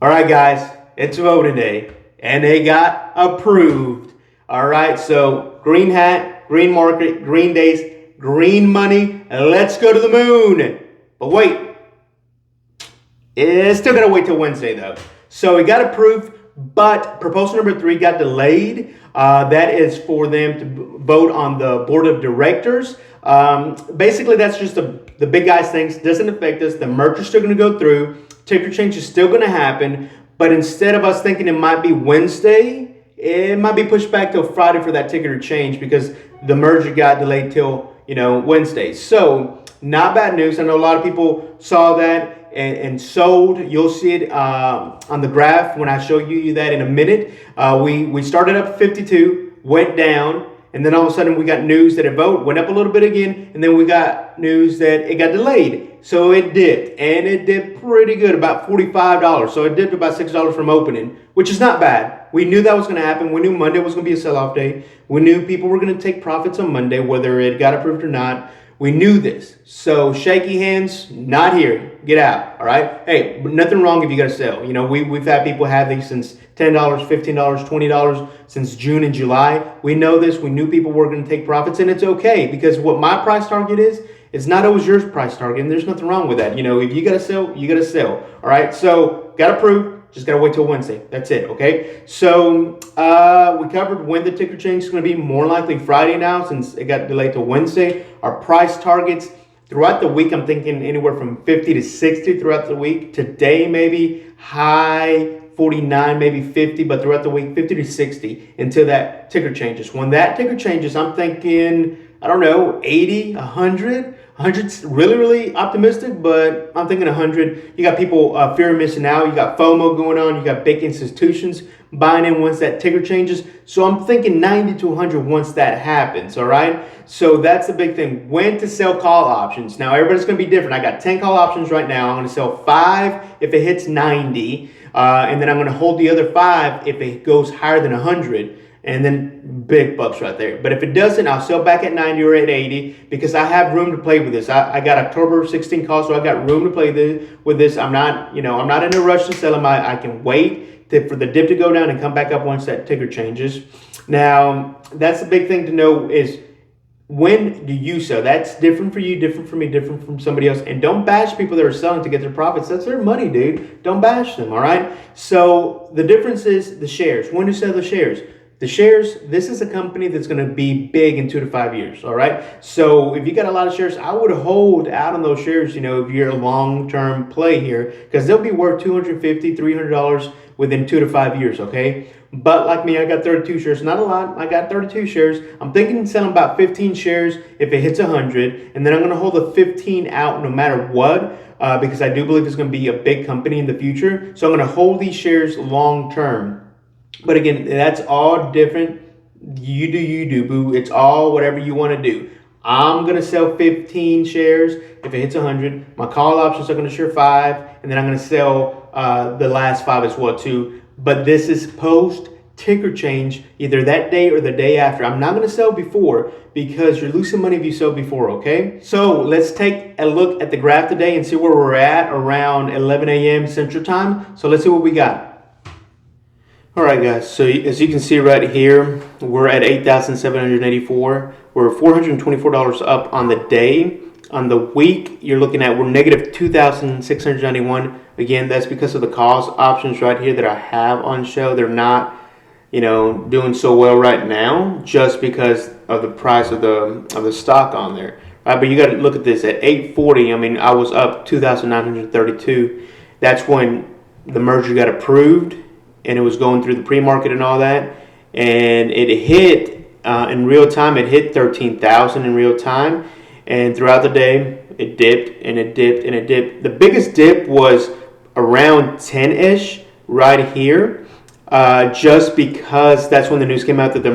All right, guys, it's voting day, and they got approved. All right, so green hat, green market, green days, green money. Let's go to the moon. But wait, it's still gonna wait till Wednesday though. So it got approved, but proposal number 3 got delayed. That is for them to vote on the board of directors. Basically, that's just the big guys things. Doesn't affect us. The merger's still going to go through. Ticker change is still going to happen. But instead of us thinking it might be Wednesday, it might be pushed back till Friday for that ticker to change because the merger got delayed till Wednesday. So not bad news. I know a lot of people saw that and sold. You'll see it on the graph when I show you that in a minute. We started up 52, went down, and then all of a sudden we got news that it went up a little bit again, and then we got news that it got delayed. So it dipped, and it dipped pretty good, about $45. So it dipped about $6 from opening, which is not bad. We knew that was going to happen. We knew Monday was going to be a sell-off day. We knew people were going to take profits on Monday, whether it got approved or not. We knew this. So shaky hands, not here. Get out. All right. Hey, nothing wrong if you got to sell. We've had people have these since $10, $15, $20 since June and July. We know this. We knew people were going to take profits, and it's okay because what my price target is not always your price target, and there's nothing wrong with that. If you got to sell, you got to sell. All right. So got approved. Just got to wait till Wednesday. That's it, okay? So we covered when the ticker change is going to be. More likely Friday now since it got delayed till Wednesday. Our price targets throughout the week, I'm thinking anywhere from 50 to 60 throughout the week. Today maybe high 49, maybe 50, but throughout the week 50 to 60 until that ticker changes. When that ticker changes, I'm thinking, I don't know, 80, 100. 100's really, really optimistic, but I'm thinking 100. You got people fear of missing out. You got FOMO going on. You got big institutions buying in once that ticker changes. So I'm thinking 90 to 100 once that happens, all right? So that's the big thing. When to sell call options. Now, everybody's going to be different. I got 10 call options right now. I'm going to sell 5 if it hits 90, and then I'm going to hold the other 5 if it goes higher than 100. And then big bucks right there. But if it doesn't, I'll sell back at 90 or at 80 because I have room to play with this. I got October 16 calls, so I got room to play with this. I'm not in a rush to sell them. I can wait for the dip to go down and come back up once that ticker changes. Now, that's the big thing to know is when do you sell? That's different for you, different for me, different from somebody else. And don't bash people that are selling to get their profits. That's their money, dude. Don't bash them, all right? So the difference is the shares. When to sell the shares? The shares, this is a company that's going to be big in 2 to 5 years, all right? So if you got a lot of shares, I would hold out on those shares, if you're a long-term play here, because they'll be worth $250, $300 within 2 to 5 years, okay? But like me, I got 32 shares. Not a lot. I got 32 shares. I'm thinking of selling about 15 shares if it hits 100, and then I'm going to hold the 15 out no matter what, because I do believe it's going to be a big company in the future. So I'm going to hold these shares long-term. But again, that's all different. You do, boo. It's all whatever you want to do. I'm going to sell 15 shares if it hits 100. My call options are going to share 5. And then I'm going to sell the last 5 as well, too. But this is post ticker change, either that day or the day after. I'm not going to sell before because you're losing money if you sell before, okay? So let's take a look at the graph today and see where we're at around 11 a.m. Central Time. So let's see what we got. All right, guys, so as you can see right here, we're at 8,784. We're $424 up on the day. On the week, you're looking at, we're negative 2,691. Again, that's because of the calls options right here that I have on show. They're not, doing so well right now just because of the price of the stock on there. Right, but you got to look at this at 840. I was up 2,932. That's when the merger got approved. And it was going through the pre-market and all that. And it hit, in real time, it hit 13,000 in real time. And throughout the day, it dipped and it dipped and it dipped. The biggest dip was around 10-ish right here. Just because that's when the news came out that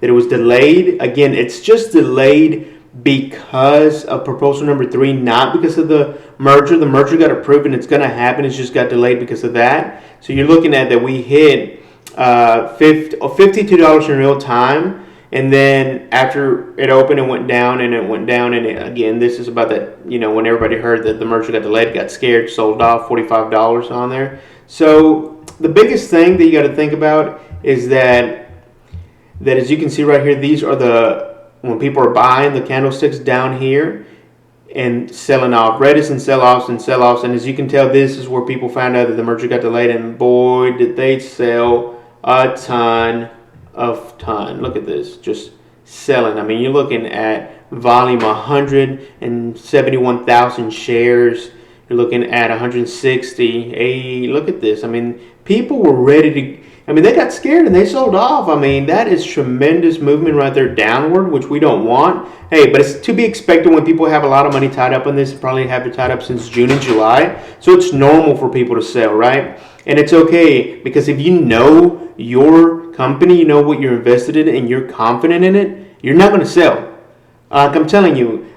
it was delayed. Again, it's just delayed because of proposal number 3, not because of the merger. The merger got approved and it's going to happen. It's just got delayed because of that. So you're looking at that we hit $52 in real time. And then after it opened, it went down and it went down. And again, this is about that, when everybody heard that the merger got delayed, got scared, sold off $45 on there. So the biggest thing that you got to think about is that as you can see right here, these are when people are buying the candlesticks down here and selling off. Red is in sell-offs and sell-offs, and as you can tell, this is where people found out that the merger got delayed, and boy, did they sell a ton. Look at this, just selling. I mean, you're looking at volume 171,000 shares. You're looking at 160. Hey, look at this. I mean, people were ready to. I mean, they got scared and they sold off. I mean, that is tremendous movement right there downward, which we don't want. Hey, but it's to be expected when people have a lot of money tied up on this. Probably have it tied up since June and July. So it's normal for people to sell, right? And it's okay, because if you know your company, you know what you're invested in, and you're confident in it, you're not going to sell. I'm telling you,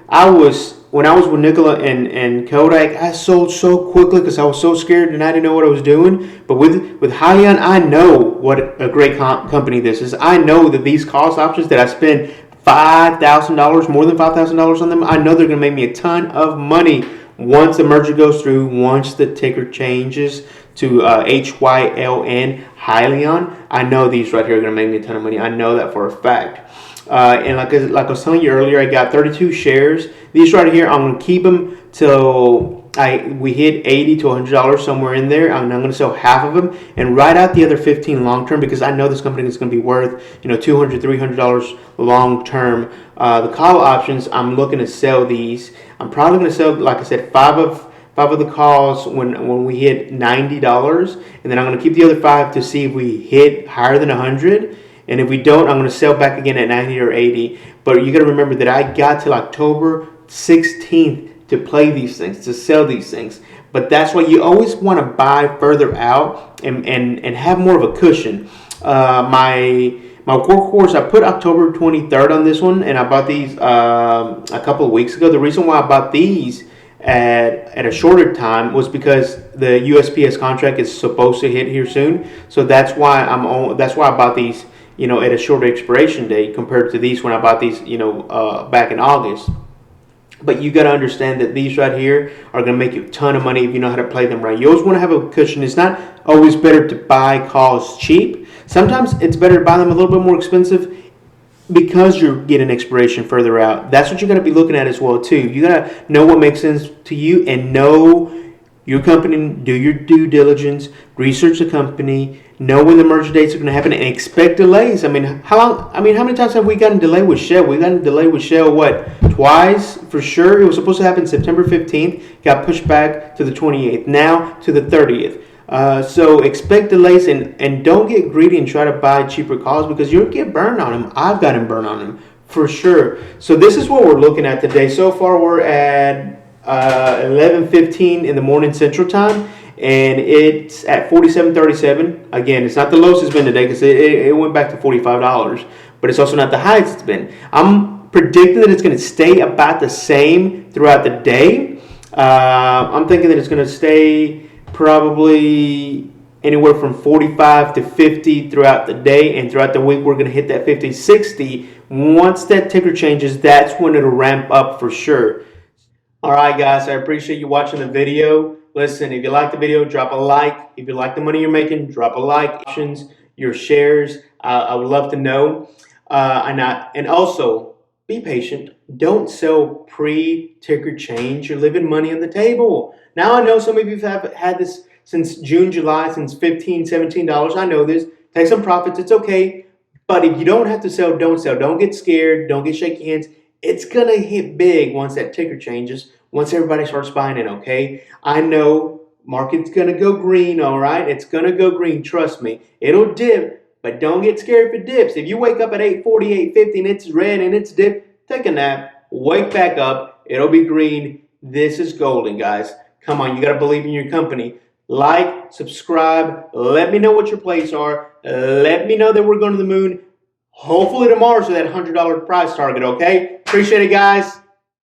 when I was with Nikola and Kodak, I sold so quickly because I was so scared and I didn't know what I was doing. But with Hyliion, I know what a great company this is. I know that these cost options that I spend $5,000, more than $5,000 on them, I know they're going to make me a ton of money once the merger goes through, once the ticker changes to HYLN, Hyliion. I know these right here are going to make me a ton of money. I know that for a fact. And like I was telling you earlier, I got 32 shares. These right here, I'm going to keep them till we hit $80 to $100 somewhere in there. I'm going to sell half of them and write out the other 15 long term, because I know this company is going to be worth $200, $300 long term. The call options, I'm looking to sell these. I'm probably going to sell, like I said, five of the calls when we hit $90, and then I'm going to keep the other 5 to see if we hit higher than 100. And if we don't, I'm going to sell back again at 90 or 80. But you got to remember that I got till October 16th to play these things, to sell these things. But that's why you always want to buy further out and have more of a cushion. My workhorse, I put October 23rd on this one, and I bought these a couple of weeks ago. The reason why I bought these at a shorter time was because the USPS contract is supposed to hit here soon. So that's why I bought these at a shorter expiration date compared to these when I bought these, back in August. But you got to understand that these right here are going to make you a ton of money if you know how to play them right. You always want to have a cushion. It's not always better to buy calls cheap. Sometimes it's better to buy them a little bit more expensive because you're getting expiration further out. That's what you got to be looking at as well too. You got to know what makes sense to you and know your company, do your due diligence, research the company, know when the merger dates are going to happen, and expect delays. I mean, how many times have we gotten delayed with Shell? We gotten delayed with Shell, twice for sure. It was supposed to happen September 15th, got pushed back to the 28th, now to the 30th. So expect delays and don't get greedy and try to buy cheaper calls, because you'll get burned on them. I've gotten burned on them for sure. So this is what we're looking at today. So far we're at 11:15 in the morning Central Time, and it's at 47.37. Again, it's not the lowest it's been today because it went back to $45, but it's also not the highest it's been. I'm predicting that it's going to stay about the same throughout the day. I'm thinking that it's going to stay probably anywhere from 45 to 50 throughout the day, and throughout the week we're going to hit that 50, 60. Once that ticker changes, that's when it'll ramp up for sure. All right, guys, I appreciate you watching the video. Listen, if you like the video, drop a like. If you like the money you're making, drop a like. Options, your shares, I would love to know. And also, be patient. Don't sell pre-ticker change. You're leaving money on the table. Now, I know some of you have had this since June, July, since $15, $17. I know this. Take some profits. It's okay. But if you don't have to sell, don't sell. Don't get scared. Don't get shaky hands. It's going to hit big once that ticker changes, once everybody starts buying it, okay? I know market's going to go green, all right? It's going to go green, trust me. It'll dip, but don't get scared if it dips. If you wake up at 8:40, 8:50 and it's red and it's dipped, take a nap, wake back up, it'll be green. This is golden, guys. Come on, you got to believe in your company. Like, subscribe, let me know what your plays are. Let me know that we're going to the moon. Hopefully tomorrow's that $100 price target, okay? Appreciate it, guys.